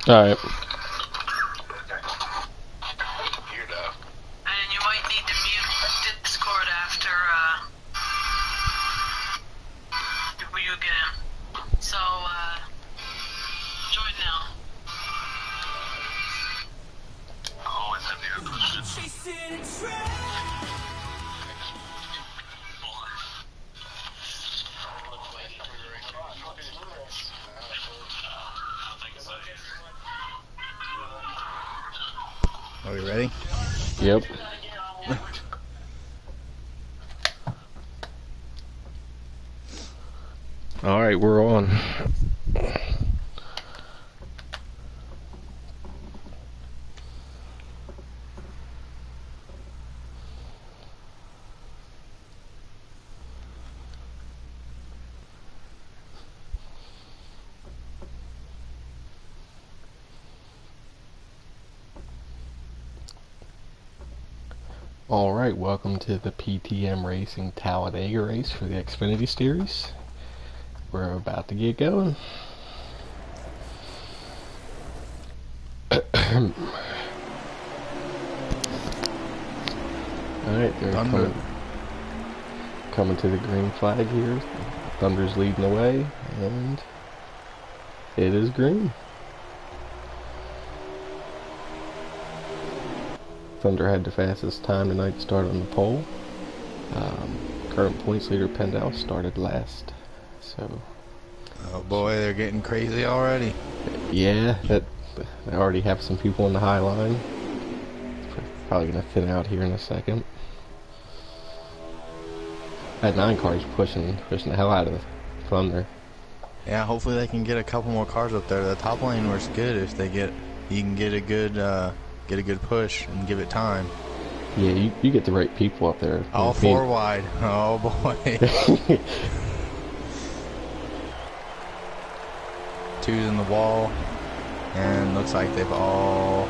Alright. And you might need to mute Discord after you get in. So, join now. Always have the question. Are we ready? Yep. Alright, we're on. Alright, welcome to the PTM Racing Talladega race for the Xfinity Series. We're about to get going. Alright, they're coming to the green flag here. Thunder's leading the way, and it is green. Thunder had the fastest time tonight, started on the pole. Current points leader Pendel started last. So, oh boy, they're getting crazy already. Yeah, they already have some people on the high line. Probably gonna thin out here in a second. That 9 car is pushing the hell out of Thunder. Yeah, hopefully they can get a couple more cars up there. The top lane works good if you can get a good push and give it time. Yeah, you get the right people up there. All 4 wide. Oh boy. 2's in the wall, and looks like they've all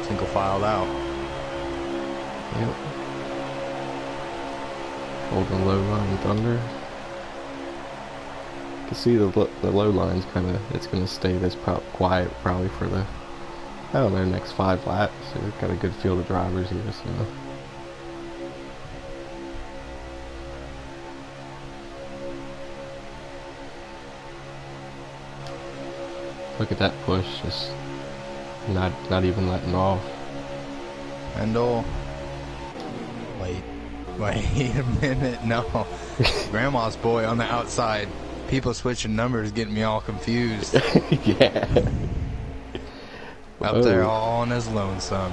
single filed out. Yep. Holding low line Thunder. You can see the low line's it's gonna stay this quiet probably for the, I don't know, next 5 laps. So we've got a good field of drivers here, so. Look at that push, just not even letting off. Pendle. Wait a minute, no. Grandma's boy on the outside. People switching numbers getting me all confused. Yeah. Up there all on his lonesome.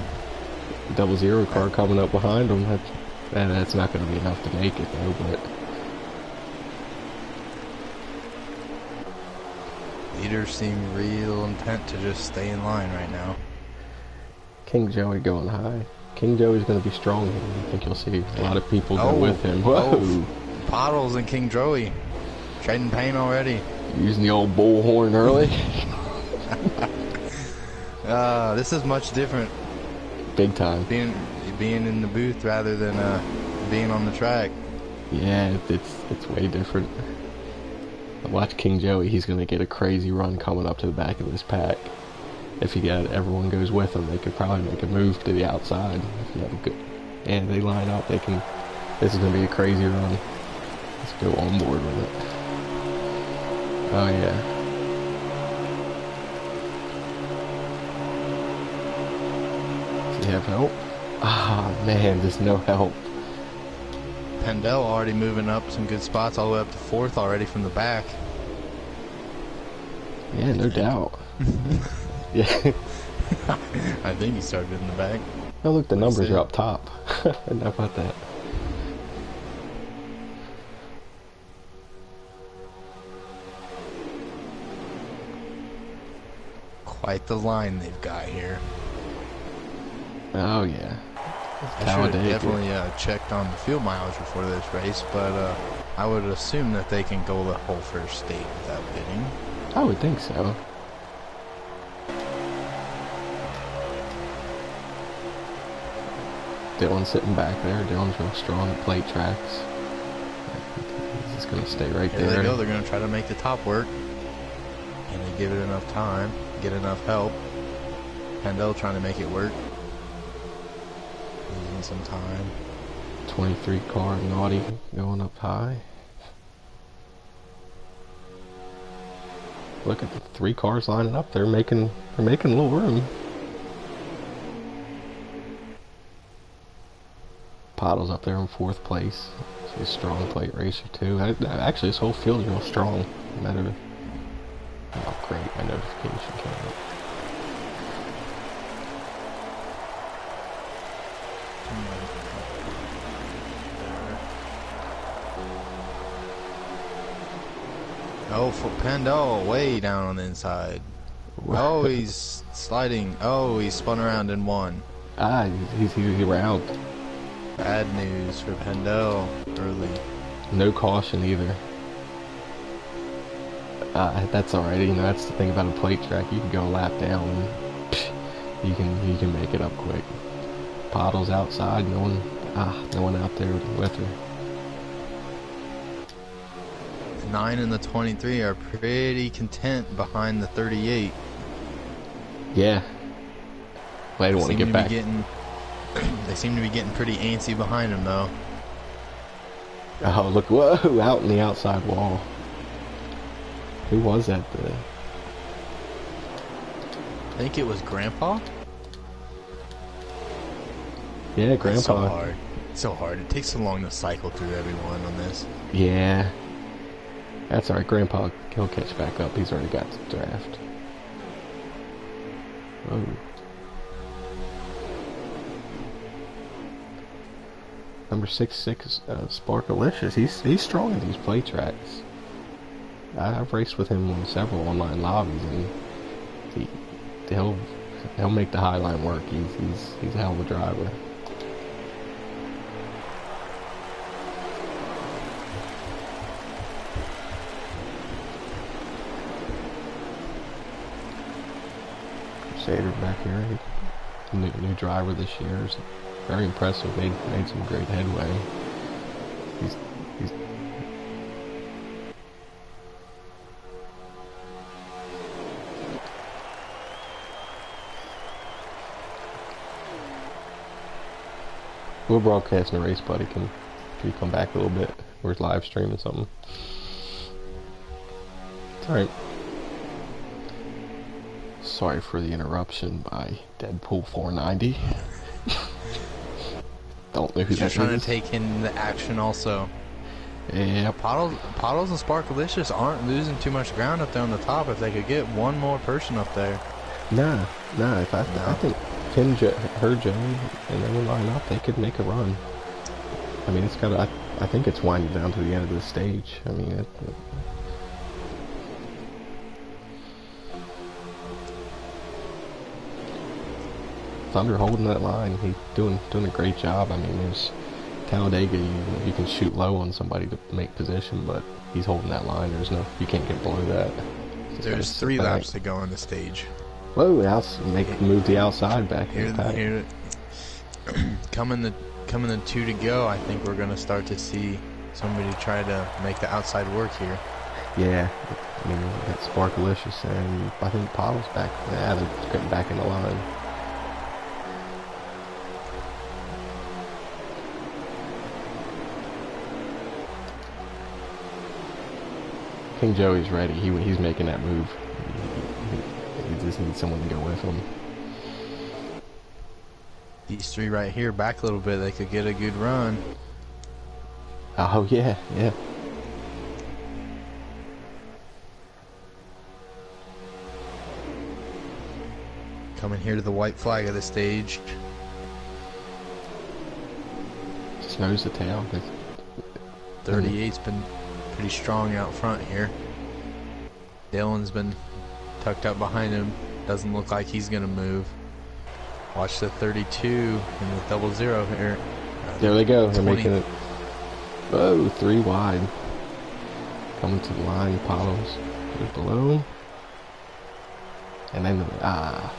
00 car coming up behind him. That's not going to be enough to make it though, but leaders seem real intent to just stay in line right now. King Joey going high. King Joey's going to be strong here. I think you'll see a lot of people go with him. Whoa! Pottles and King Joey trading paint already. Using the old bullhorn early. This is much different. Big time. Being in the booth rather than being on the track. Yeah, it's way different. Watch King Joey. He's going to get a crazy run coming up to the back of this pack. If everyone goes with him, they could probably make a move to the outside. If you have a good, and they line up, they can. This is going to be a crazy run. Let's go on board with it. Oh yeah. Does he have help? Ah man, there's no help. Pendel already moving up some good spots, all the way up to 4th already from the back. Yeah, no doubt. Yeah. I think he started in the back. Oh look, the numbers are up top. How about that? Quite the line they've got here. Oh yeah. I should have definitely checked on the fuel mileage before this race, but I would assume that they can go the whole first state without pitting. I would think so. Dylan's sitting back there. Dylan's real strong at plate tracks. He's just going to stay right there. There they go. They're going to try to make the top work. And they give it enough time. get enough help. Pendel trying to make it work. Losing some time. 23 car Naughty going up high. Look at the 3 cars lining up. They're making a little room. Pottle's up there in 4th place. She's a strong plate racer too. Actually, this whole field is real strong. No matter. Oh, great! My notification came up. Oh, for Pendel, way down on the inside. Oh, he's sliding. Oh, he spun around and won. Ah, he's around. Bad news for Pendel early. No caution either. That's alright. You know, that's the thing about a plate track. You can go a lap down and you can make it up quick. Pottle's outside. No one out there with her. 9 and the 23 are pretty content behind the 38. Yeah. Well, I don't want to get back. They seem to be getting pretty antsy behind him, though. Oh, look. Whoa, out in the outside wall. Who was that? I think it was Grandpa? Yeah, Grandpa. It's so hard. It's so hard. It takes so long to cycle through everyone on this. Yeah. That's alright. Grandpa, he'll catch back up. He's already got the draft. Whoa. Number 66, Sparkalicious. He's strong in these play tracks. I've raced with him on several online lobbies, and he'll make the high line work. He's a hell of a driver. Crusader back here, new driver this year. Is very impressive. Made some great headway. He's We're broadcasting a race, buddy. Can you come back a little bit? We're live streaming something. It's alright. Sorry for the interruption by Deadpool 490. Don't know who that is. Trying to take in the action also. Yeah. Pottles and Sparkalicious aren't losing too much ground up there on the top. If they could get one more person up there. Nah. I think Tim, her, Joey, and they would line up. They could make a run. I mean, I think it's winding down to the end of the stage. I mean, Thunder holding that line. He's doing a great job. I mean, there's Talladega. You can shoot low on somebody to make position, but he's holding that line. You can't get below that. There's 3 laps to go on the stage. Whoa, move the outside back in the pack. Here, coming the 2 to go, I think we're going to start to see somebody try to make the outside work here. Yeah, I mean, it's Sparkalicious, and I think Pottle's back. Yeah, they're getting back in the line. King Joey's ready. He's making that move. He just needs someone to go with him. These 3 right here, back a little bit, they could get a good run. Oh, yeah. Coming here to the white flag of the stage. Just nose the tail. 38's been pretty strong out front here. Dylan's been tucked up behind him. Doesn't look like he's gonna move. Watch the 32 in the 00 here. There they go. They're making it. Whoa, 3 wide. Coming to the line. Pottles goes below. And then I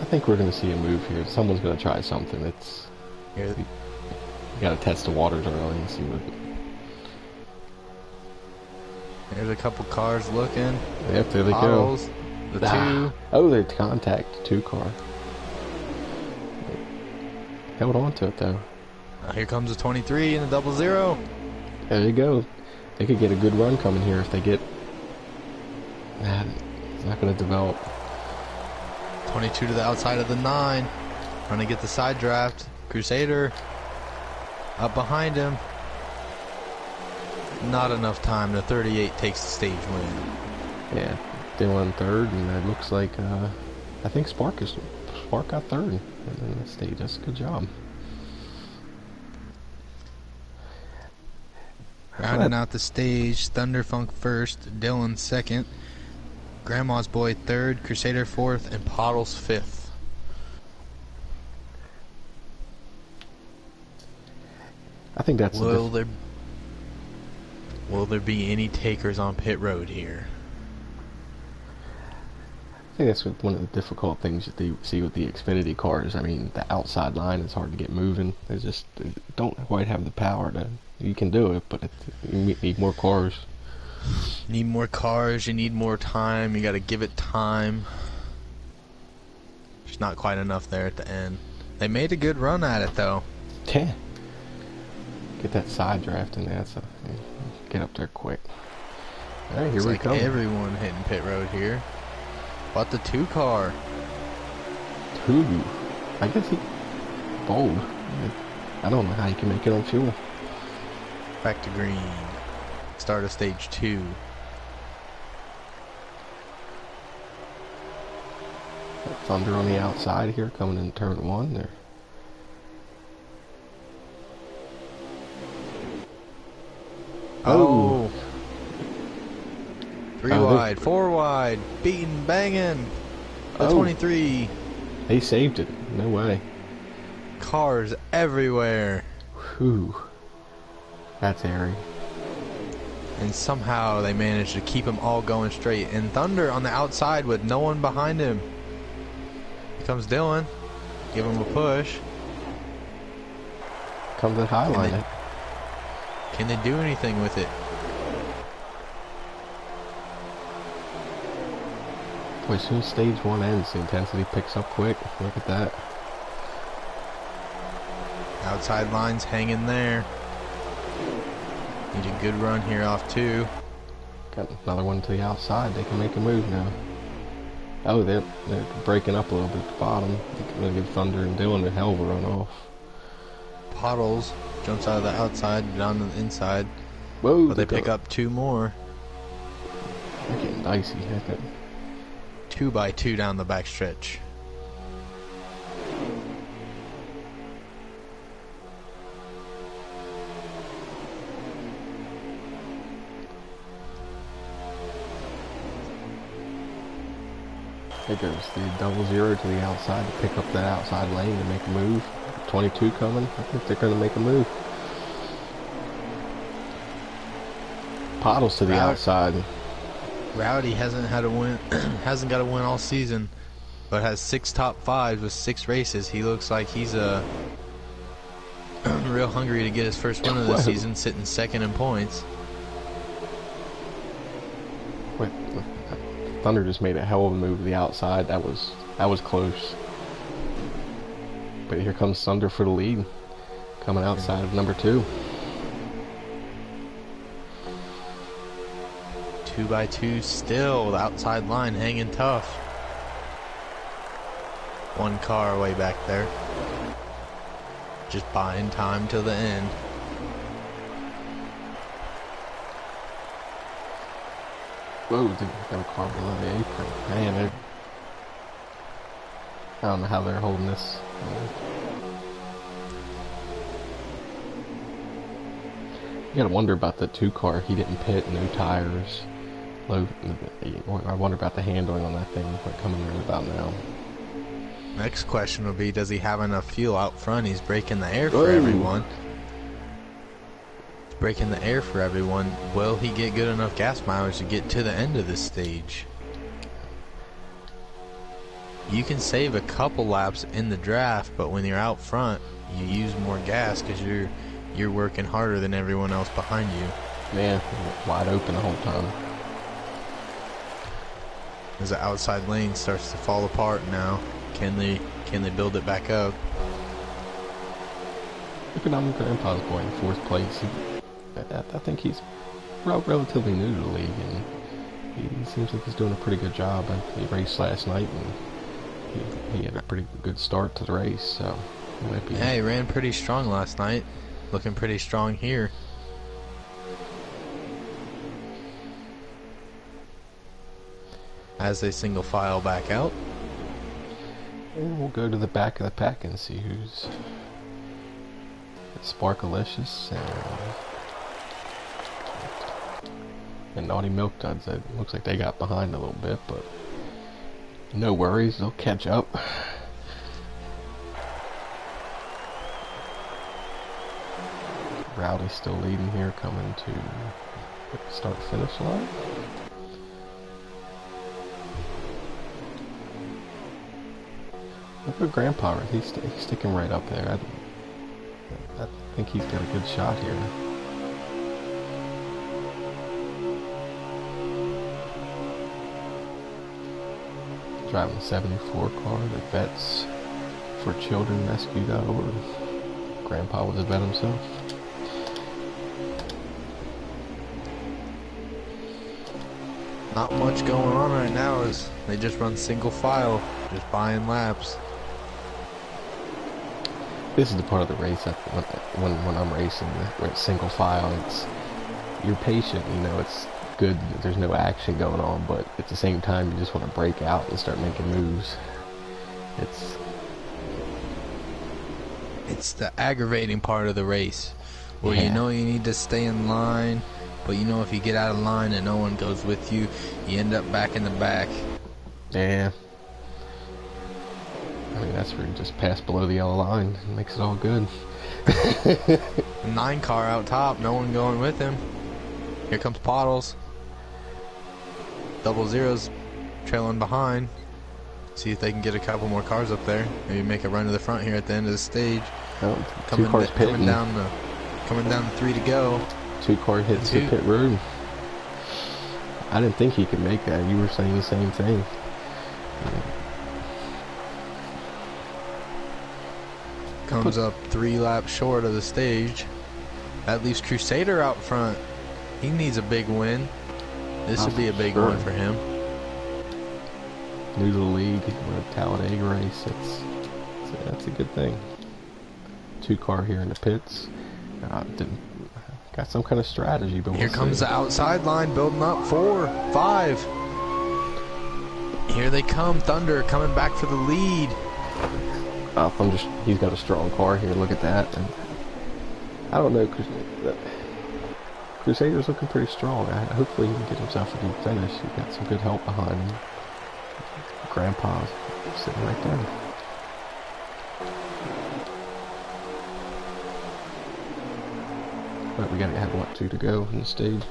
think we're going to see a move here. Someone's going to try something. You got to test the waters early and see what. There's a couple cars looking. Yep, there they Bottles, go. the two. Oh, they contact 2 car. Held on to it though. Here comes the 23 and the 00. There you go. They could get a good run coming here if they get. Nah, it's not going to develop. 22 to the outside of the 9. Trying to get the side draft. Crusader up behind him. Not enough time. The 38 takes the stage win. Yeah, Dylan third, and it looks like I think Spark got third in the stage. That's a good job. Rounding out the stage, Thunderfunk first, Dylan second, Grandma's Boy third, Crusader fourth, and Pottles fifth. I think that's Will there be any takers on pit road here? I think that's one of the difficult things that you see with the Xfinity cars. I mean, the outside line is hard to get moving. They don't quite have the power to. You can do it, but you need more cars. Need more cars, you need more time, you gotta give it time. There's not quite enough there at the end. They made a good run at it though. Yeah. Get that side draft in there, so get up there quick. Alright, here we go. Everyone hitting pit road here. But the 2 car. 2. I guess he bold. I don't know how you can make it on fuel. Back to green. Start of stage 2. Thunder on the outside here, coming in turn 1 there. Oh. 3 wide, 4 wide, beating, banging. The 23. They saved it. No way. Cars everywhere. Whew. That's airy. And somehow they managed to keep them all going straight. And Thunder on the outside with no one behind him. Here comes Dylan. Give him a push. Comes at Highline. Can they do anything with it? Boy, as soon as stage 1 ends, the intensity picks up quick. Look at that. Outside lines hanging there. Need a good run here off 2. Got another one to the outside. They can make a move now. Oh, they're breaking up a little bit at the bottom. They're going to give Thunder and Dylan a hell of a run off. Pottles jumps out of the outside down to the inside. Whoa! But they pick up 2 more. They're getting dicey. 2 by 2 down the backstretch. There goes the 00 to the outside to pick up that outside lane to make a move. 22 coming. I think they're going to make a move. Pottles to the outside. Rowdy hasn't had a win, hasn't got a win all season, but has 6 top 5s with 6 races. He looks like he's real hungry to get his first win of the season, sitting second in points. Wait, Thunder just made a hell of a move to the outside. That was close. But here comes Thunder for the lead, coming outside of number 2. 2 by 2 still, the outside line hanging tough. 1 car way back there. Just buying time till the end. Whoa, they got a car below the apron. Man, I don't know how they're holding this. You gotta wonder about the 2 car. He didn't pit, no tires. Low. I wonder about the handling on that thing. What coming in about now? Next question will be, does he have enough fuel out front? He's breaking the air for everyone. He's breaking the air for everyone. Will he get good enough gas mileage to get to the end of this stage? You can save a couple laps in the draft, but when you're out front, you use more gas because you're working harder than everyone else behind you. Man, wide open the whole time. As the outside lane starts to fall apart now, can they build it back up? Look at him, Grandpa's going in 4th place. I think he's relatively new to the league, and he seems like he's doing a pretty good job. He raced last night, and he had a pretty good start to the race, so he might be... Yeah, he ran pretty strong last night. Looking pretty strong here. As they single file back out. And we'll go to the back of the pack and see who's Sparkalicious and Naughty Milk Duds. It looks like they got behind a little bit, but no worries, they'll catch up. Rowdy's still leading here, coming to start finish line. Look at Grandpa, he's sticking right up there. I think he's got a good shot here. Driving the 74 car, the Vets for Children Rescue.org. Grandpa was a vet himself. Not much going on right now as they just run single file, just buying laps. This is the part of the race that when I'm racing where it's single file, you're patient, you know, it's good that there's no action going on, but at the same time you just want to break out and start making moves. It's the aggravating part of the race where you know you need to stay in line, but you know if you get out of line and no one goes with you, you end up back in the back. Yeah. I mean, that's where you just pass below the yellow line. It makes it all good. 9 car out top, no one going with him. Here comes Pottles. Double Zeros trailing behind. See if they can get a couple more cars up there. Maybe make a run to the front here at the end of the stage. Oh, coming down to 3 to go. 2 car hits the pit road. I didn't think he could make that. You were saying the same thing. Comes up 3 laps short of the stage. That leaves Crusader out front. He needs a big win. This would be a big one for him. New to the league, a Talladega race. That's a good thing. 2 car here in the pits. Got some kind of strategy, but here comes the outside line building up. 4, 5. Here they come. Thunder coming back for the lead. He's got a strong car here. Look at that. And I don't know. Crusader's looking pretty strong. Hopefully he can get himself a good finish. He's got some good help behind him. Grandpa's sitting right there. But we gotta have what, 2 to go in the stage.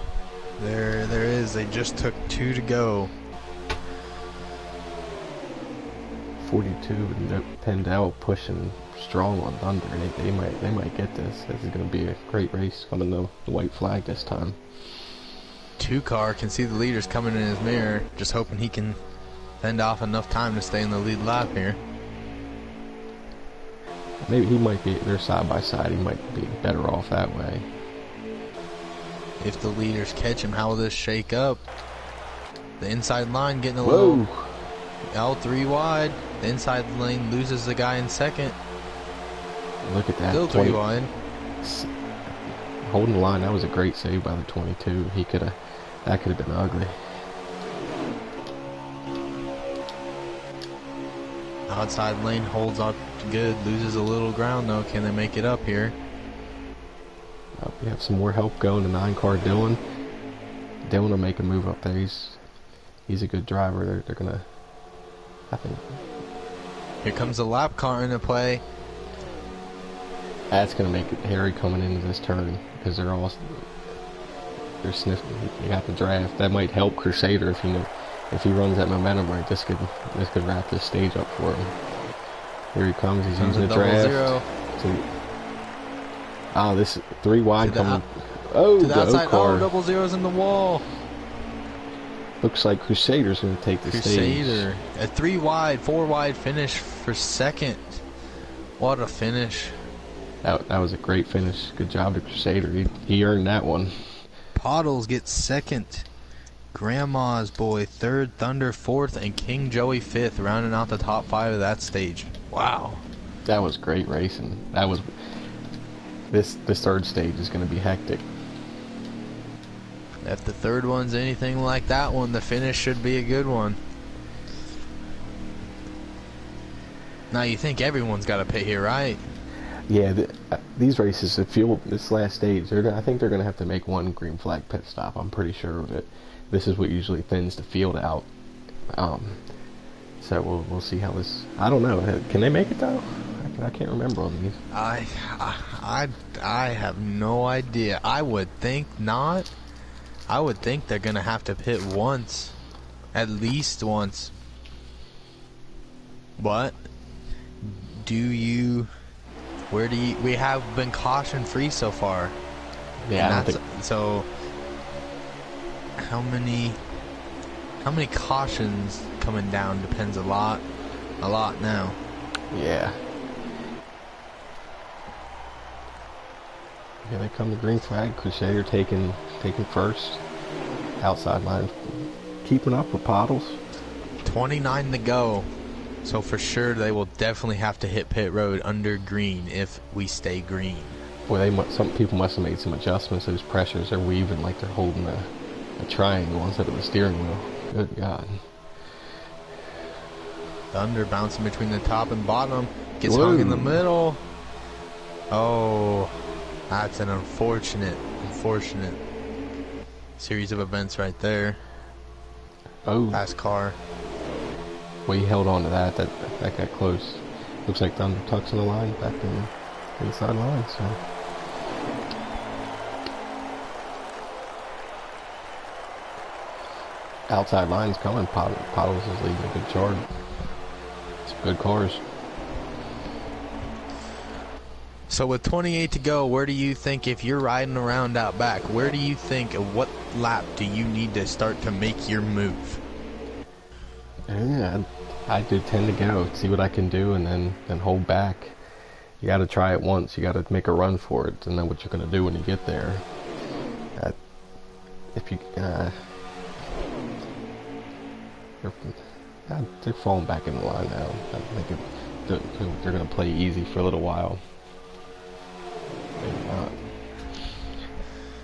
There is. They just took 2 to go. 42 and Pendel pushing strong on Thunder. They might get this. This is going to be a great race coming to the white flag this time. 2 car can see the leaders coming in his mirror, just hoping he can fend off enough time to stay in the lead lap here. Maybe he might be, they're side by side, he might be better off that way. If the leaders catch him, how will this shake up? The inside line getting a little L3 wide. The inside lane loses the guy in second. Look at that. Still 3 wide. Holding the line, that was a great save by the 22. That could have been ugly. Outside lane holds up good, loses a little ground though. Can they make it up here? We have some more help going to 9 car Dylan. Dylan will make a move up there. He's a good driver. They're gonna, I think. Here comes the lap car into play. That's gonna make it hairy coming into this turn because they're sniffing. You got the draft. That might help Crusader if he runs that momentum right. This could wrap this stage up for him. Here he comes. He's using the draft. Zero. This 3 wide coming. Oh, To the the outside. O car. Oh, double zeros in the wall. Looks like Crusader's going to take the stage. Crusader. A 3 wide, 4 wide finish for second. What a finish. That was a great finish. Good job to Crusader. He earned that one. Pottles gets second. Grandma's Boy third. Thunder fourth. And King Joey fifth, rounding out the top 5 of that stage. Wow. That was great racing. That was... This third stage is going to be hectic. If the third one's anything like that one, the finish should be a good one. Now you think everyone's got to pit here, right? Yeah, these races, this last stage, I think they're going to have to make one green flag pit stop. I'm pretty sure of it. This is what usually thins the field out. So we'll see how this... I don't know. Can they make it though? I can't remember on these. I have no idea. I would think not. I would think they're gonna have to pit once, at least once. But where do you? We have been caution free so far. Yeah, so. How many cautions coming down depends a lot now. Yeah. Here they come, the green flag. Crusader taking first. Outside line, keeping up with Pottles. 29 to go. So for sure they will definitely have to hit pit road under green if we stay green. Boy, some people must have made some adjustments. Those pressures are weaving like they're holding a triangle instead of a steering wheel. Good God. Thunder bouncing between the top and bottom. Gets Whoa. hung in the middle. Oh, that's an unfortunate series of events right there. Oh. Fast car. Well, he held on to that got close. Looks like Thunder tucks in the line back in the inside line, so. Outside line's coming. Pottles is leading a good charge. Some good cars. So with 28 to go, where do you think, if you're riding around out back, where do you think, what lap do you need to start to make your move? Yeah, I do tend to go, see what I can do, and then hold back. You got to try it once. You got to make a run for it, and then what you're going to do when you get there. They're falling back in the line now. I think they're going to play easy for a little while. Maybe not.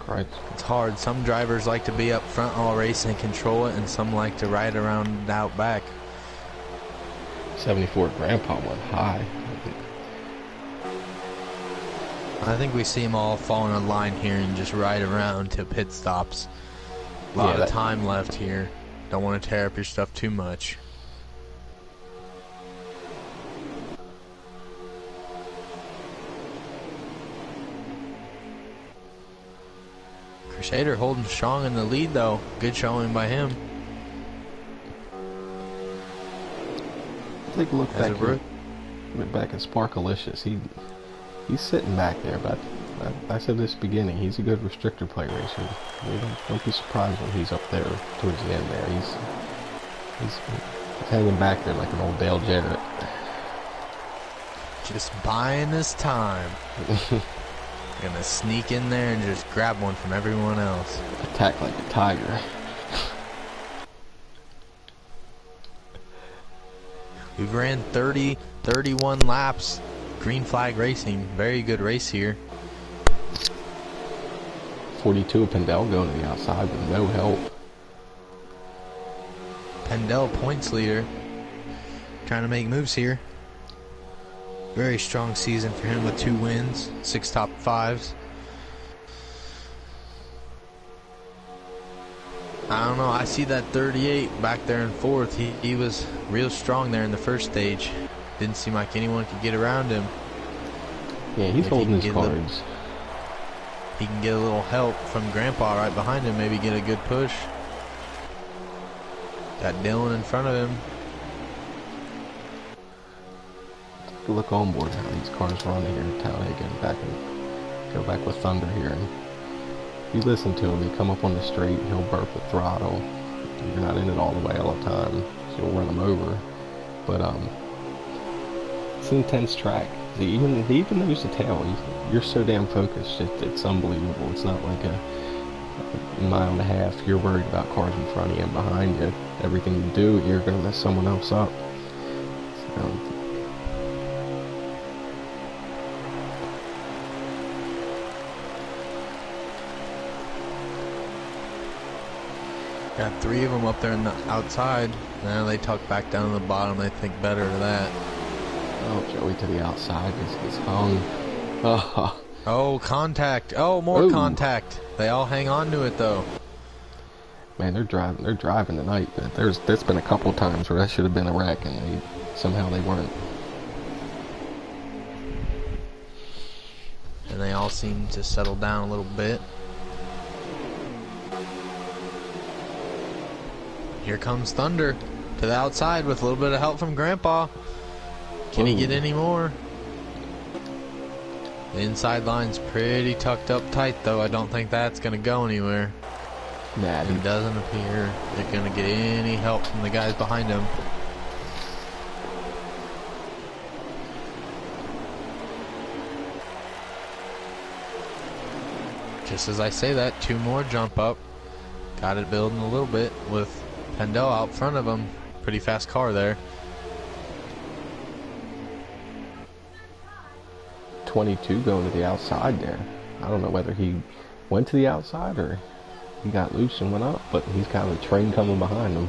Right. It's hard. Some drivers like to be up front all race and control it, and some like to ride around out back. 74 Grandpa went high. I think we see them all fall in a line here and just ride around to pit stops. A lot of time left here. Don't want to tear up your stuff too much. Crusader holding strong in the lead though. Good showing by him. Take a look back at Sparkalicious. He's sitting back there, but I said this beginning, he's a good restrictor play racer. Don't be surprised when he's up there towards the end there. He's hanging back there like an old Dale Jarrett. Just buying his time. Gonna sneak in there and just grab one from everyone else. Attack like a tiger. We've ran 31 laps. Green flag racing. Very good race here. 42 of Pendel going to the outside with no help. Pendel points leader. Trying to make moves here. Very strong season for him with 2 wins, 6 top 5s. I don't know, I see that 38 back there in 4th. He was real strong there in the first stage. Didn't seem like anyone could get around him. Yeah, he's holding his cards. He can get a little help from Grandpa right behind him, maybe get a good push. Got Dylan in front of him. Look on board how these cars run here in Talladega and go back with Thunder here. And You listen to him. You come up on the straight, he'll burp the throttle. You're not in it all the way all the time, so you'll run him over. But it's an intense track. He even knows the tail. You're so damn focused. It's unbelievable. It's not like a mile and a half. You're worried about cars in front of you and behind you. Everything you do, you're gonna mess someone else up. So, got 3 of them up there on the outside. Now they tuck back down to the bottom. They think better of that. oh, Joey to the outside. He's hung. Oh, Oh, contact. Oh, more Ooh. contact. They all hang on to it, though. man, they're driving tonight. There's been a couple times where that should have been a wreck, and somehow they weren't. And they all seem to settle down a little bit. Here comes Thunder to the outside with a little bit of help from Grandpa. Can he get any more? The inside line's pretty tucked up tight, though. I don't think that's going to go anywhere. Nah, It doesn't appear they're going to get any help from the guys behind him. Just as I say that, 2 more jump up. Got it building a little bit with Pendel out front of him. Pretty fast car there. 22 going to the outside there. I don't know whether he went to the outside or he got loose and went up, but he's got a train coming behind him.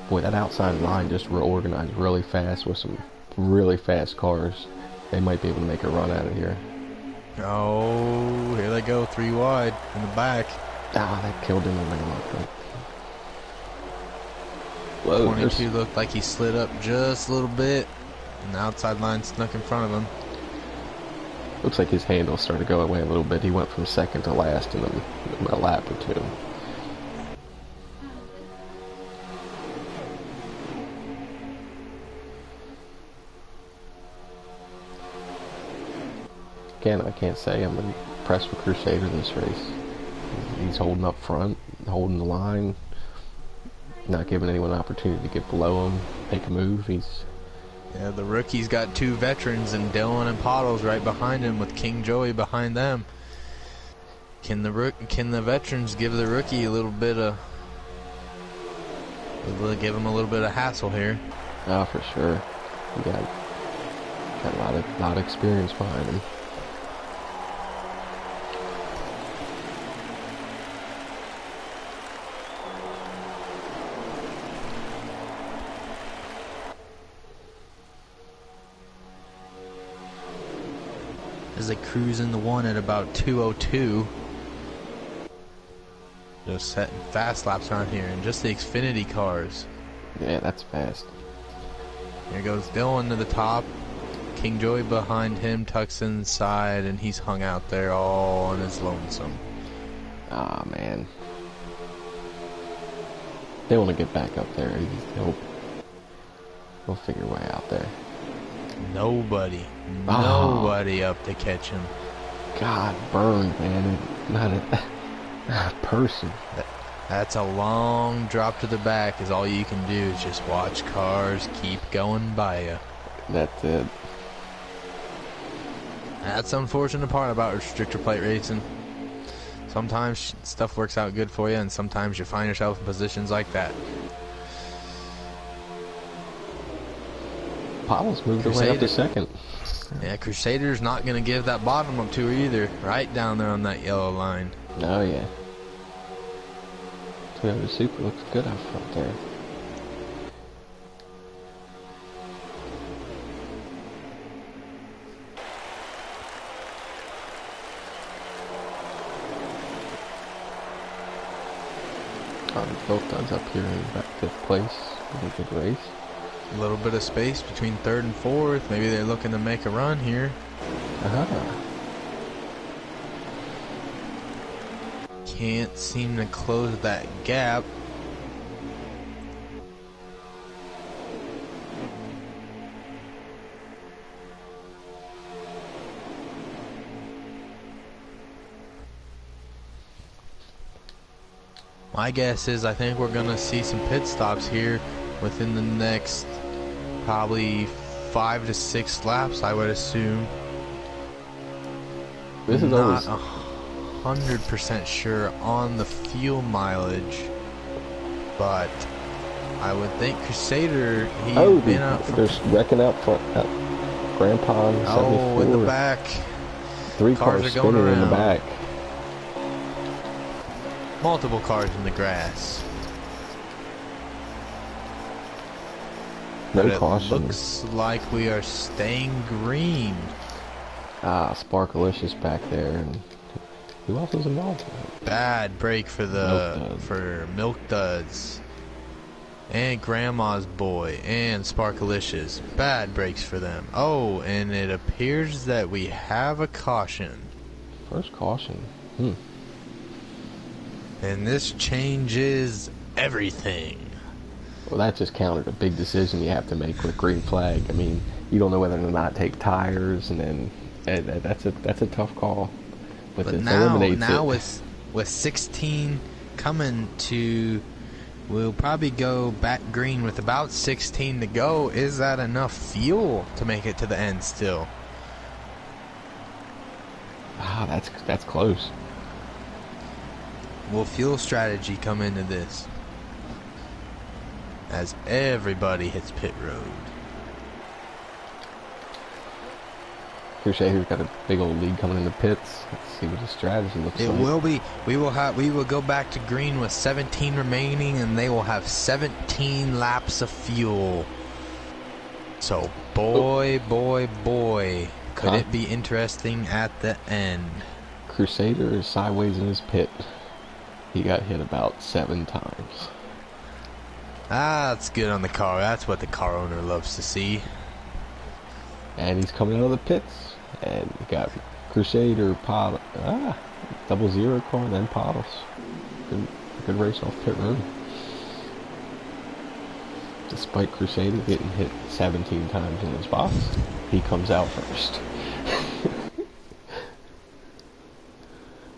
Boy, that outside line just reorganized really fast with some really fast cars. They might be able to make a run out of here. Oh, here they go, 3 wide in the back. Ah, that killed him in the middle of it. Whoa, 22 looked like he slid up just a little bit, and the outside line snuck in front of him. looks like his handle started to go away a little bit. He went from second to last in a lap or two. Again, I can't say I'm impressed with Crusader this race. He's holding up front, holding the line, not giving anyone an opportunity to get below him, make a move. Yeah, the rookie's got 2 veterans, and Dylan and Pottles right behind him with King Joey behind them. Can the veterans give the rookie a little bit of, give him a little bit of hassle here? Oh, for sure. He got a lot of experience behind him. As they cruise in the one at about 2:02. Just setting fast laps around here, and just the Xfinity cars. Yeah, that's fast. Here goes Dylan to the top. King Joey behind him, tucks inside, and he's hung out there all on his lonesome. Ah, man. They want to get back up there. He'll figure a way out there. Nobody up to catch him. God, burned, man. Not a person. That's a long drop to the back, is all you can do is just watch cars keep going by you. That's it. That's the unfortunate part about restrictor plate racing. Sometimes stuff works out good for you, and sometimes you find yourself in positions like that. Pottles moved away up to second. Yeah, Crusader's not going to give that bottom up to her either. Right down there on that yellow line. Oh, yeah. Toyota Super looks good out front there. Both dogs up here in about 5th place. Really good race. A little bit of space between 3rd and 4th. Maybe they're looking to make a run here. Can't seem to close that gap. My guess is I think we're gonna see some pit stops here within the next probably 5 to 6 laps, I would assume. This is Not always 100% sure on the fuel mileage, but I would think Crusader, he's been up for... There's wrecking out front. Grandpa on 74. Oh, in the back. 3 Cars cars are going spinning in the around. back. Multiple cars in the grass. No But it caution. looks like we are staying green. Sparkalicious back there, and who else was involved? Bad break for Milk the Milk Duds. And Grandma's Boy and Sparkalicious. Bad breaks for them. Oh, and it appears that we have a caution. First caution. And this changes everything. Well, that just countered a big decision you have to make with green flag. I mean, you don't know whether to not take tires, and then that's a tough call. But this now eliminates it. with 16 coming to, we'll probably go back green with about 16 to go. Is that enough fuel to make it to the end still? That's close. Will fuel strategy come into this? As everybody hits pit road. Crusader's got a big old lead coming in the pits. Let's see what his strategy looks like. It will be. We will go back to green with 17 remaining, and they will have 17 laps of fuel. So, boy, could it be interesting at the end. Crusader is sideways in his pit. He got hit about 7 times. That's good on the car. That's what the car owner loves to see. And he's coming out of the pits. And we got Crusader, double zero car, then Pottles. Good race off pit road. Despite Crusader getting hit 17 times in his box, he comes out first.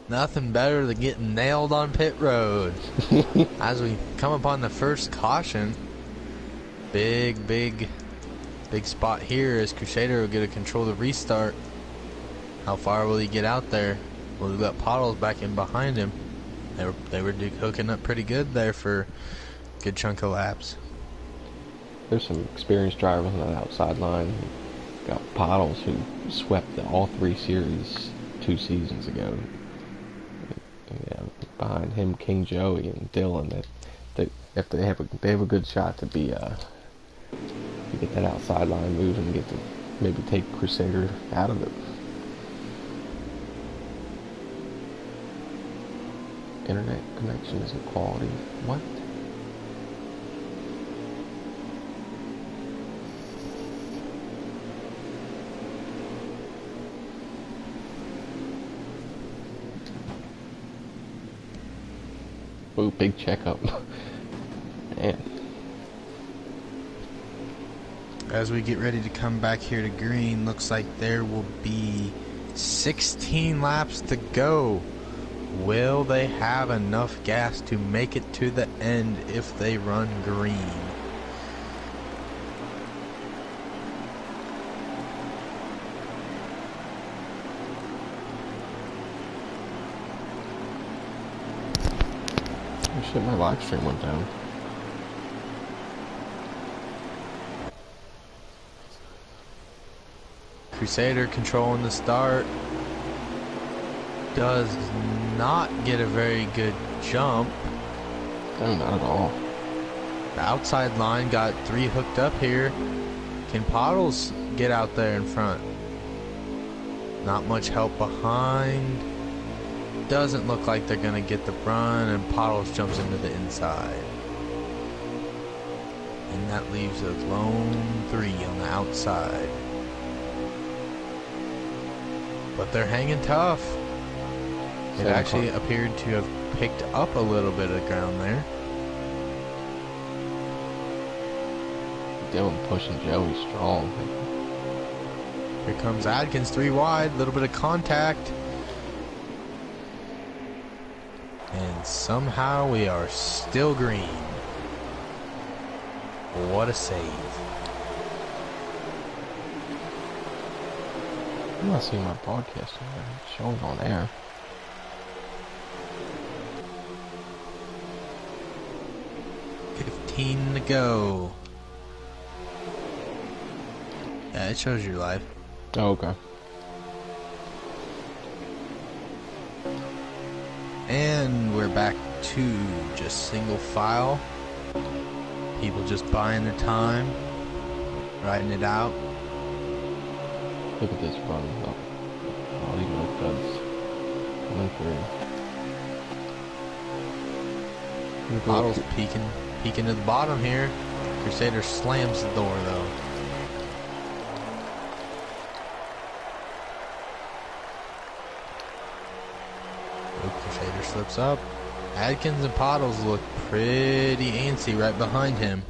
Nothing better than getting nailed on pit road. As we come upon the first caution, big spot here as Crusader will get to control the restart. How far will he get out there? Well, we've got Pottles back in behind him. They were hooking up pretty good there for a good chunk of laps. There's some experienced drivers on that outside line. Got Pottles, who swept all 3 series 2 seasons ago. Yeah, behind him, King Joey and Dylan. If they have a good shot to be to get that outside line moving and get to maybe take Crusader out of it. Internet connection isn't quality. What? Ooh, big checkup. Man. As we get ready to come back here to green, looks like there will be 16 laps to go. Will they have enough gas to make it to the end if they run green? Oh shit, my live stream went down. Crusader controlling the start. Does not get a very good jump. No, not at all. The outside line got 3 hooked up here. Can Pottles get out there in front? Not much help behind. Doesn't look like they're going to get the run, and Pottles jumps into the inside. And that leaves a lone 3 on the outside. But they're hanging tough. It actually appeared to have picked up a little bit of ground there. Dylan pushing Joey strong. Here comes Adkins 3 wide, a little bit of contact. And And somehow we are still green. What a save. I'm not seeing my broadcast showing on air. $15 to go. Yeah, it shows you live. Oh, okay. And we're back to just single file. People just buying their time, riding it out. Look at this run. Oh, I don't even know if that's 1-3. Bottles peeking to the bottom here. Crusader slams the door though. Crusader slips up. Adkins and Pottles look pretty antsy right behind him.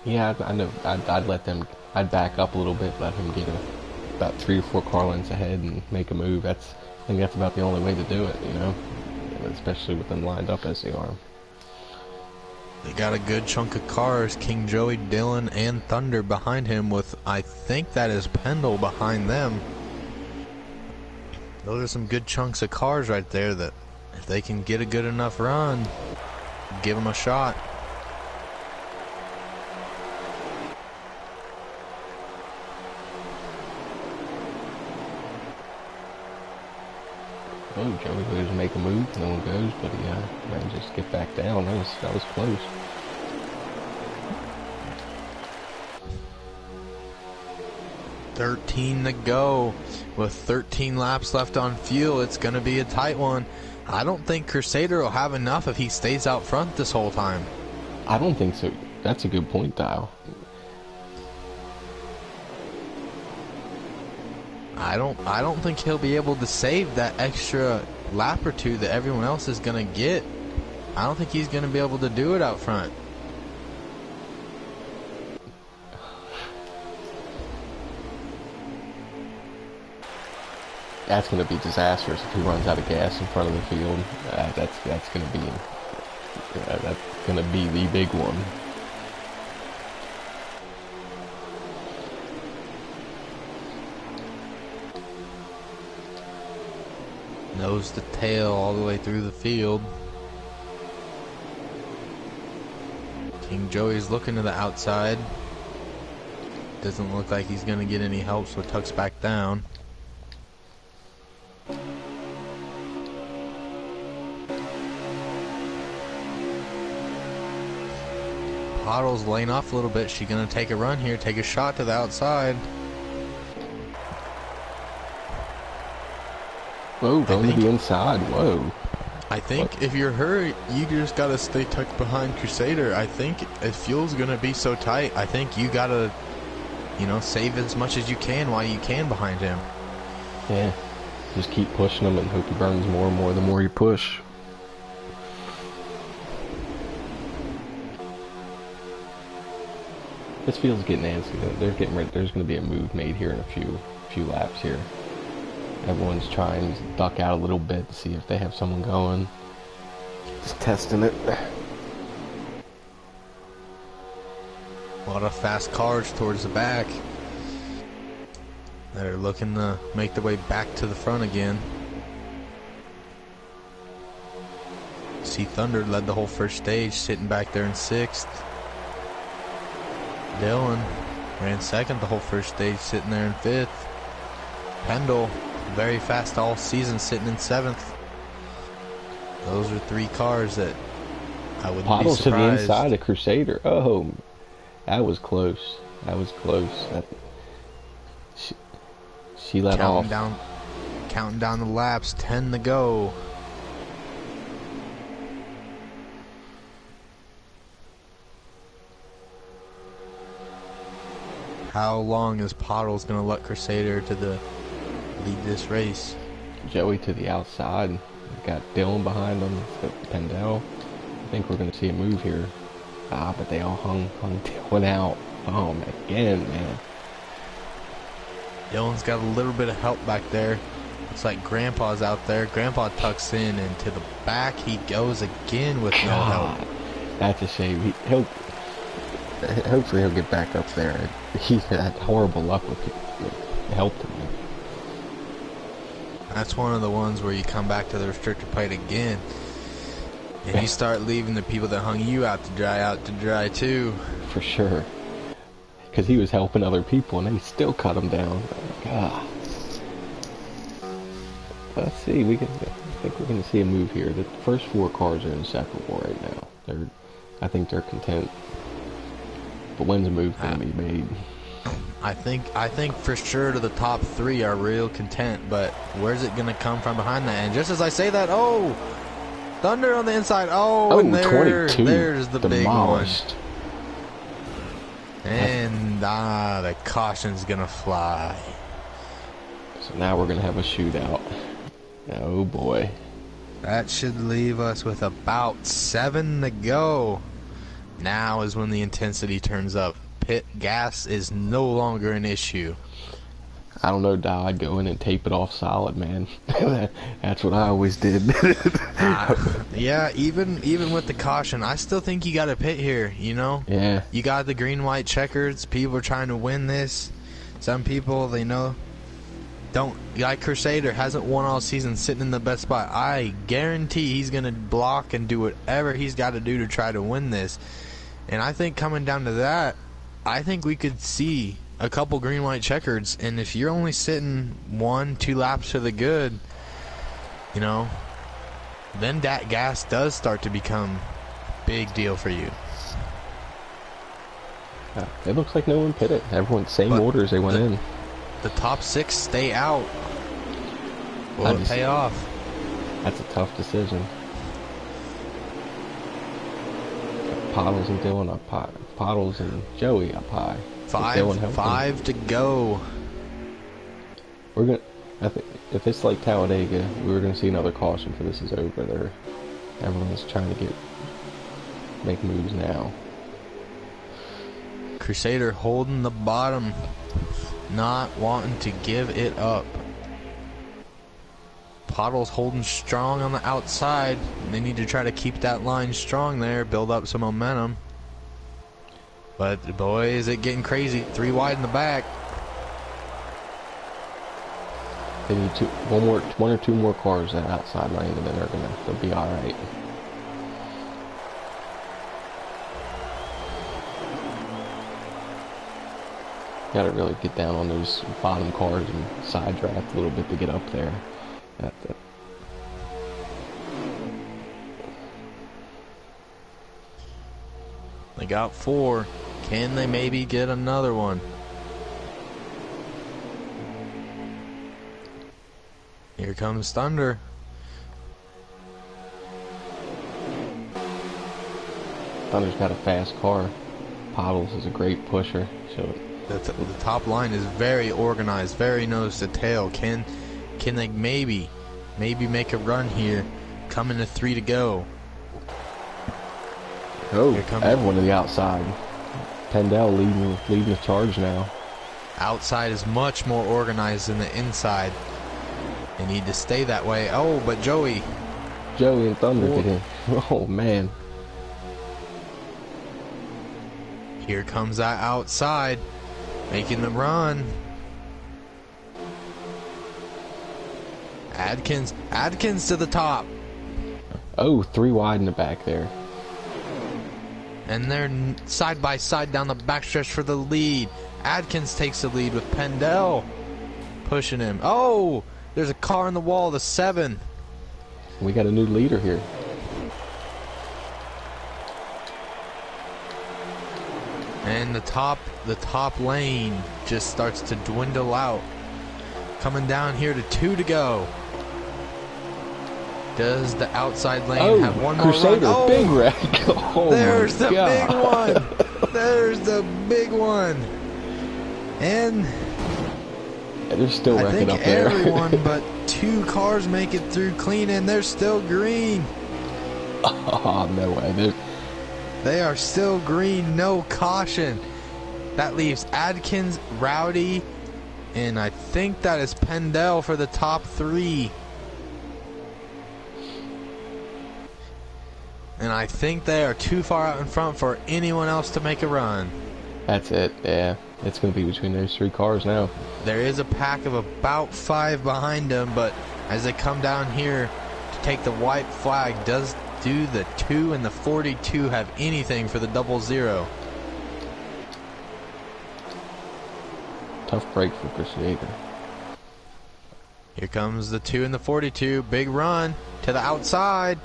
Yeah, I know. I'd let them. I'd back up a little bit, let him get about 3 or 4 car lengths ahead and make a move. I think that's about the only way to do it, you know, especially with them lined up as they are. They got a good chunk of cars. King Joey, Dylan, and Thunder behind him with, I think that is Pendle behind them. Those are some good chunks of cars right there that if they can get a good enough run, give them a shot. Oh, Joey goes to make a move, no one goes, but he manages to get back down. That was close. $13 to go. With 13 laps left on fuel, it's going to be a tight one. I don't think Crusader will have enough if he stays out front this whole time. I don't think so. That's a good point, Dial. I don't think he'll be able to save that extra lap or two that everyone else is going to get. I don't think he's going to be able to do it out front. That's going to be disastrous if he runs out of gas in front of the field. That's going to be the big one. Nose to tail all the way through the field. King Joey's looking to the outside. Doesn't look like he's going to get any help, so tucks back down. Pottle's laying off a little bit. She's going to take a run here, take a shot to the outside. Whoa, going to the inside. Whoa. I think if you're her, you just got to stay tucked behind Crusader. I think if fuel's going to be so tight, I think you got to, you know, save as much as you can while you can behind him. Yeah. Just keep pushing him and hope he burns more and more the more you push. This field's getting antsy. They're getting ready. There's going to be a move made here in a few laps here. Everyone's trying to duck out a little bit to see if they have someone going. Just testing it. A lot of fast cars towards the back. They're looking to make their way back to the front again. See Thunder led the whole first stage, sitting back there in 6th. Dylan ran 2nd the whole first stage, sitting there in 5th. Pendle, very fast all season, sitting in 7th. Those are 3 cars that I wouldn't Pottles be to the surprised. inside of Crusader. Oh, that was close. That was close. She let off. Counting down the laps, 10 to go. How long is Pottles going to let Crusader to lead this race? Joey to the outside. We've got Dylan behind him. It's got Pendle. I think we're going to see a move here. But they all hung Dylan out. Oh, again, man. Dylan's got a little bit of help back there. Looks like Grandpa's out there. Grandpa tucks in, and to the back he goes again with no help. That's a shame. Hopefully he'll get back up there. He's had horrible luck with helping him. That's one of the ones where you come back to the restrictor plate again, and you start leaving the people that hung you out to dry too. For sure. Because he was helping other people, and they still cut him down. God. Let's see. I think we're going to see a move here. The first 4 cars are inseparable right now. I think they're content. But when's a move going to be made? I think for sure the top 3 are real content, but where's it going to come from behind that? And just as I say that, oh, Thunder on the inside. Oh, and 22. There's the Demolished. big one. And the caution's going to fly. So now we're going to have a shootout. Oh boy. That should leave us with about 7 to go. Now is when the intensity turns up. Pit gas is no longer an issue. I don't know, Dow. I'd go in and tape it off solid, man. That's what I always did. Yeah, even with the caution, I still think you got to pit here, you know? Yeah. You got the green-white checkers. People are trying to win this. Some people, they know, don't. Like Crusader hasn't won all season sitting in the best spot. I guarantee he's going to block and do whatever he's got to do to try to win this. And I think coming down to that, I think we could see a couple green-white checkers, and if you're only sitting 1-2 laps to the good, you know, then that gas does start to become big deal for you. It looks like no one pitted. Everyone, same orders they went in. The top 6 stay out. Will it pay off? That's a tough decision. Pottles and Dylan up high. Pottles and Joey up high. 5 to go. We're gonna. I think if it's like Talladega, we're gonna see another caution for this is over. There, everyone's trying to make moves now. Crusader holding the bottom, not wanting to give it up. Pottles holding strong on the outside. They need to try to keep that line strong there, build up some momentum. But boy, is it getting crazy. 3 wide in the back. They need 1 or 2 more cars that outside lane, and then they'll be all right. Got to really get down on those bottom cars and side draft a little bit to get up there. They got 4. Can they maybe get another one? Here comes Thunder. Thunder's got a fast car. Pottles is a great pusher. So The top line is very organized, very nose to tail. Can they maybe make a run here? Coming to 3 to go. Oh, everyone to the outside. Pendel leading the charge now. Outside is much more organized than the inside. They need to stay that way. Oh, but Joey and Thunder get in. Oh man. Here comes that outside, making the run. Adkins to the top. Oh, 3 wide in the back there. And they're side by side down the backstretch for the lead. Adkins takes the lead with Pendel pushing him. Oh, there's a car in the wall, the 7. We got a new leader here. And the top lane just starts to dwindle out. Coming down here to 2 to go. Does the outside lane have one more Crusader, run? Oh, big wreck. Oh, there's the God. big one. There's the big one. And Yeah, they're still I wrecking think up there. everyone but 2 cars make it through clean, and they're still green. Oh, no way. They are still green, no caution. That leaves Adkins, Rowdy, And I think that is Pendel for the top 3. And I think they are too far out in front for anyone else to make a run. That's it, yeah. It's going to be between those 3 cars now. There is a pack of about 5 behind them, but as they come down here to take the white flag, do the 2 and the 42 have anything for the 00? Tough break for Crusader. Here comes the 2 and the 42. Big run to the outside.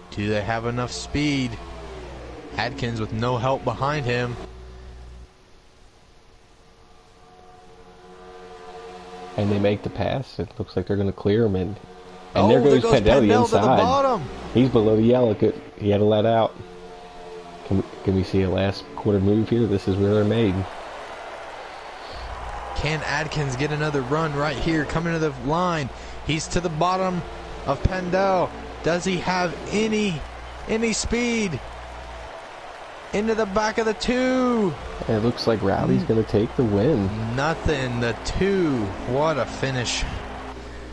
Do they have enough speed? Adkins with no help behind him. And they make the pass. It looks like they're going to clear him. And Oh, there goes Pendel Pendel to the inside. bottom. He's below the yellow. He had to let out. Can we see a last quarter move here? This is where they're made. Can Adkins get another run right here? Coming to the line. He's to the bottom of Pendel. Does he have any speed? Into the back of the 2. And it looks like Rowdy's going to take the win. Nothing. The 2. What a finish.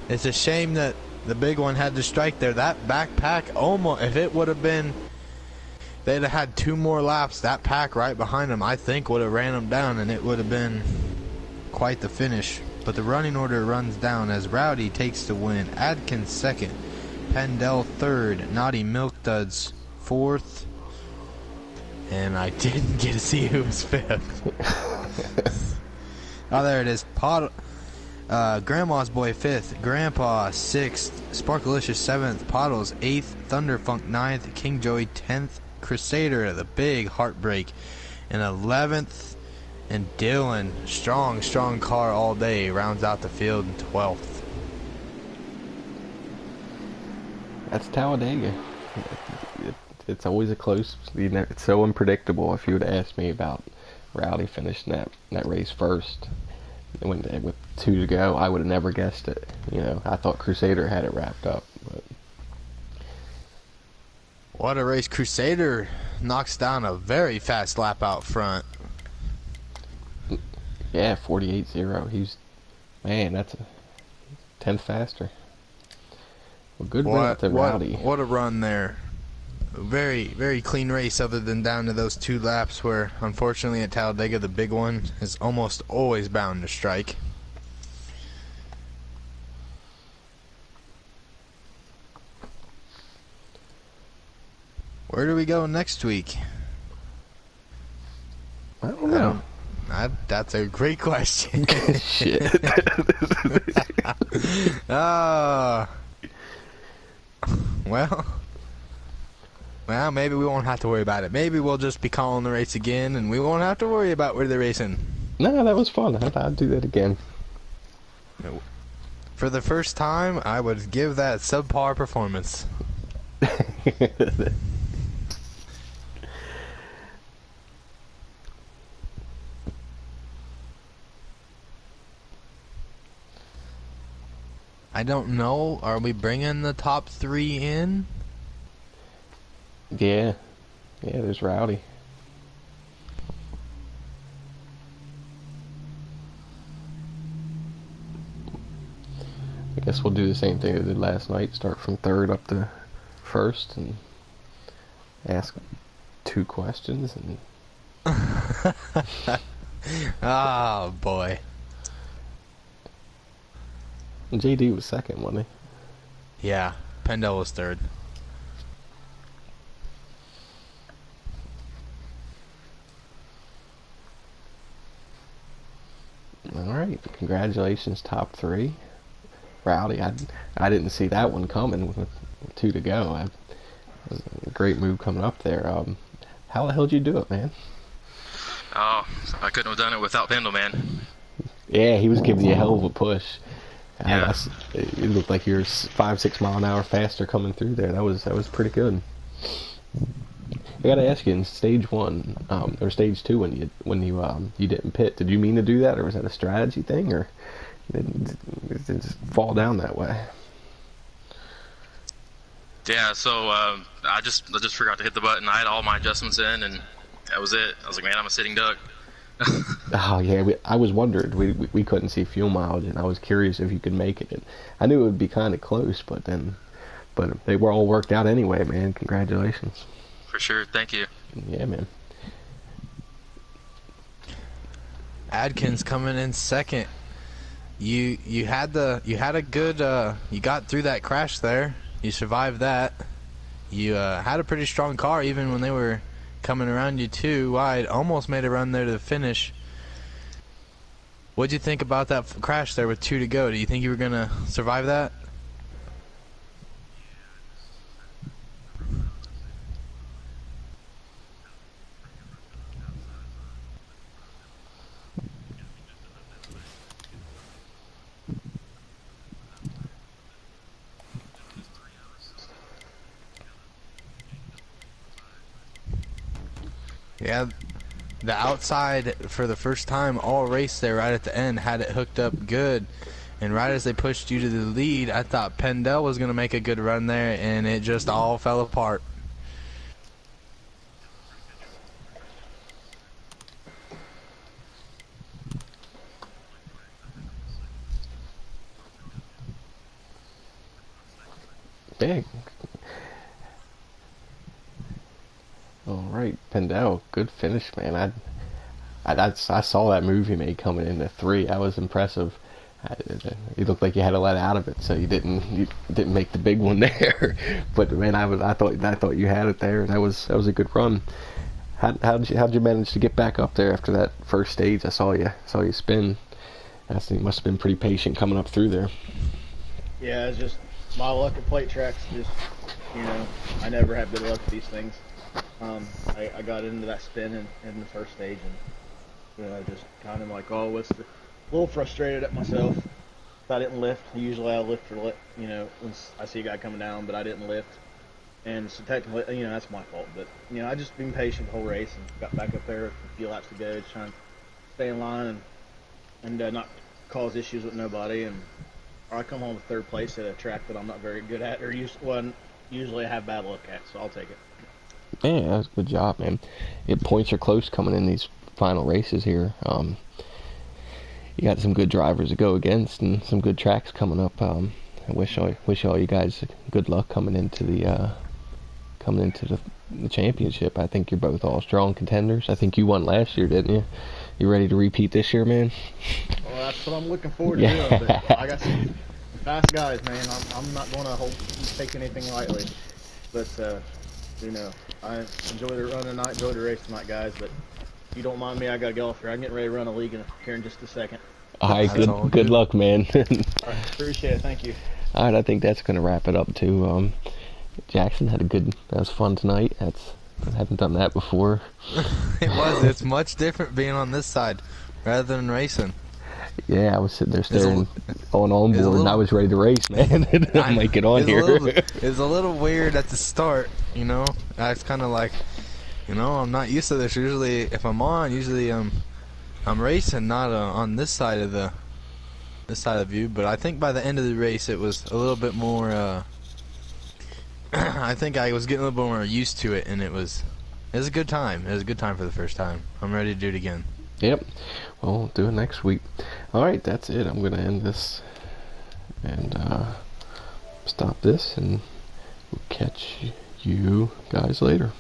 It's a shame that the big one had to strike there. That backpack almost, if it would have been, they'd have had 2 more laps. That pack right behind them, I think, would have ran them down, and it would have been quite the finish. But the running order runs down as Rowdy takes the win. Adkins second. Pendel third. Naughty Milk Duds fourth. And I didn't get to see who was fifth. Oh, there it is. Grandma's Boy fifth. Grandpa sixth. Sparkalicious seventh. Pottles eighth. Thunderfunk ninth. King Joey 10th. Crusader, the big heartbreak, in 11th. And Dylan, strong car all day, rounds out the field in 12th. That's Talladega. It's always a close. It's so unpredictable. If you would ask me about Rowdy finishing that race first, with 2 to go, I would have never guessed it. I thought Crusader had it wrapped up. But what a race! Crusader knocks down a very fast lap out front. Yeah, 48.0. That's a 10th faster. Well, good run to Rowdy. What a run there. Very clean race, other than down to those 2 laps where, unfortunately, at Talladega, the big one is almost always bound to strike. Where do we go next week? I don't know. That's a great question. Shit. Well, maybe we won't have to worry about it. Maybe we'll just be calling the race again, and we won't have to worry about where they're racing. No, that was fun. I'd do that again. For the first time, I would give that subpar performance. I don't know. Are we bringing the top 3 in? Yeah, there's Rowdy. I guess we'll do the same thing we did last night. Start from 3rd up to 1st and ask 2 questions. And oh, boy. JD was 2nd, wasn't he? Yeah, Pendel was 3rd. Alright, congratulations, top 3. Rowdy, I didn't see that one coming with 2 to go. It was a great move coming up there. How the hell did you do it, man? Oh, I couldn't have done it without Pendle, man. Yeah, he was giving you a hell of a push. Yeah. It looked like you're 5-6 mile an hour faster coming through there. That was pretty good. I gotta ask you, in stage 1 or stage 2, when you didn't pit, did you mean to do that, or was that a strategy thing, or did it just fall down that way? Yeah, so I just forgot to hit the button. I had all my adjustments in, and that was it. I was like, man, I'm a sitting duck. Oh yeah, I was wondering. We couldn't see fuel mileage, and I was curious if you could make it. And I knew it would be kind of close, but they were all worked out anyway, man. Congratulations. For sure. Thank you. Yeah, man. Adkins coming in second. You had a good you got through that crash there. You survived that. You had a pretty strong car even when they were coming around you too wide. Almost made a run there to the finish. What'd you think about that crash there with 2 to go? Do you think you were gonna survive that? Yeah, the outside for the first time all race there right at the end had it hooked up good, and right as they pushed you to the lead, I thought Pendel was going to make a good run there, and it just all fell apart. Big. All right, Pendel, good finish, man. I saw that move he made coming into 3. That was impressive. You looked like you had to let out of it, so you didn't make the big one there. But man, I thought you had it there. That was a good run. How'd you manage to get back up there after that first stage? I saw you spin. You must have been pretty patient coming up through there. Yeah, it's just my luck at plate tracks. Just I never have good luck at these things. I got into that spin in the first stage, and just kind of like, a little frustrated at myself. If I didn't lift, usually I'll lift when I see a guy coming down, but I didn't lift. And so technically, that's my fault. But, I just been patient the whole race and got back up there with a few laps to go, just trying to stay in line and not cause issues with nobody. And I come home with 3rd place at a track that I'm not very good at, or usually I have bad luck at, so I'll take it. Yeah, that was a good job, man. Points are close coming in these final races here. You got some good drivers to go against and some good tracks coming up. I wish all you guys good luck coming into the championship. I think you're both all strong contenders. I think you won last year, didn't you? You ready to repeat this year, man? Well, that's what I'm looking forward to doing. But I got some fast guys, man. I'm not going to take anything lightly. But I enjoy the run tonight, enjoy the race tonight, guys. But if you don't mind me, I got to get off here. I'm getting ready to run a league here in just a second. All right, good luck, man. All right, appreciate it. Thank you. All right, I think that's going to wrap it up, too. Jackson that was fun tonight. I haven't done that before. It's much different being on this side rather than racing. Yeah, I was sitting there staring on board, and I was ready to race, man. I might get on here. It's a little weird at the start, I was kind of like, I'm not used to this. Usually, if I'm on, I'm racing, not on this side of the view. But I think by the end of the race, it was a little bit more. I think I was getting a little bit more used to it, and it was a good time. It was a good time for the first time. I'm ready to do it again. Yep. Well, we'll do it next week. All right, that's it. I'm going to end this and stop this, and we'll catch you guys later.